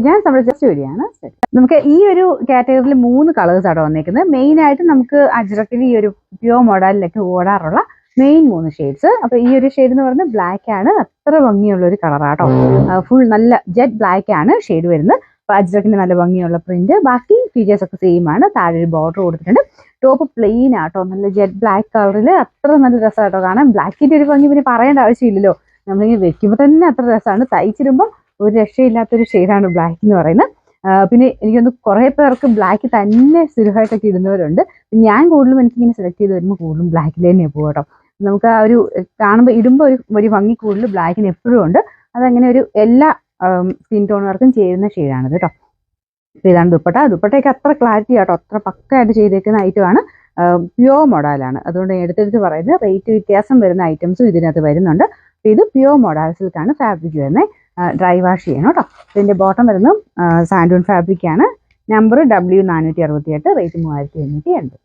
ഞാൻ നമ്മുടെ ജസ്റ്റ് വരികയാണ്. നമുക്ക് ഈ ഒരു കാറ്റഗറിയിൽ 3 കളേഴ്സ് ആണ് വന്നേക്കുന്നത്. മെയിൻ ആയിട്ട് നമുക്ക് അജ്രക്കിൽ ഈ ഒരു പ്യുവർ മോഡലിലൊക്കെ ഓടാറുള്ള മെയിൻ 3 ഷെയ്ഡ്സ്. അപ്പൊ ഈ ഒരു ഷെയ്ഡ് എന്ന് പറയുന്നത് ബ്ലാക്ക് ആണ്. അത്ര ഭംഗിയുള്ള ഒരു കളറാട്ടോ. ഫുൾ നല്ല ജെറ്റ് ബ്ലാക്ക് ആണ് ഷെയ്ഡ് വരുന്നത്. അപ്പൊ അജ്രക്കിന്റെ നല്ല ഭംഗിയുള്ള പ്രിന്റ്. ബാക്കി ഫീച്ചേഴ്സ് ഒക്കെ സെയിം ആണ്. താഴെ ഒരു ബോർഡർ കൊടുത്തിട്ടുണ്ട്. ടോപ്പ് പ്ലെയിൻ ആട്ടോ, നല്ല ജെറ്റ് ബ്ലാക്ക് കളറിൽ അത്ര നല്ല രസമായിട്ടോ കാണാൻ. ബ്ലാക്കിന്റെ ഒരു ഭംഗി പിന്നെ പറയേണ്ട ആവശ്യമില്ലല്ലോ, നമ്മളിങ്ങനെ വെക്കുമ്പോൾ തന്നെ അത്ര രസമാണ്. തയ്ച്ചിടുമ്പോൾ ഒരു രക്ഷയില്ലാത്തൊരു ഷെയ്ഡാണ് ബ്ലാക്ക് എന്ന് പറയുന്നത്. പിന്നെ എനിക്കൊന്ന് കുറേ പേർക്ക് ബ്ലാക്ക് തന്നെ സ്ഥിരമായിട്ടൊക്കെ ഇടുന്നവരുണ്ട്. ഞാൻ കൂടുതലും എനിക്കിങ്ങനെ സെലക്ട് ചെയ്ത് വരുമ്പോൾ കൂടുതലും ബ്ലാക്കിൽ തന്നെ പോകും കേട്ടോ. നമുക്ക് ആ ഒരു കാണുമ്പോൾ ഇടുമ്പോൾ ഒരു ഭംഗി കൂടുതൽ ബ്ലാക്കിന് എപ്പോഴും ഉണ്ട്. അതങ്ങനെ ഒരു എല്ലാ സ്കിൻ ടോണുകാർക്കും ചേരുന്ന ഷെയ്ഡാണ് കേട്ടോ. അപ്പോൾ ഇതാണ് ദുപ്പട്ട. ദുപ്പട്ടയൊക്കെ അത്ര ക്ലാരിറ്റി ആട്ടോ, അത്ര പക്കയായിട്ട് ചെയ്തേക്കുന്ന ഐറ്റമാണ്. പ്യുവർ മോഡലാണ്. അതുകൊണ്ട് എടുത്തെടുത്ത് പറയുന്നത് റേറ്റ് വ്യത്യാസം വരുന്ന ഐറ്റംസും ഇതിനകത്ത് വരുന്നുണ്ട്. അപ്പോൾ ഇത് പ്യുവർ മോഡൽ സിൽക്കാണ് ഫാബ്രിക് വരുന്നത്. ഡ്രൈ വാഷ് ചെയ്യണം കേട്ടോ. ഇതിൻ്റെ ബോട്ടം വരുന്നത് സാൻഡൂൺ ഫാബ്രിക് ആണ്. Number W468, rate 3780.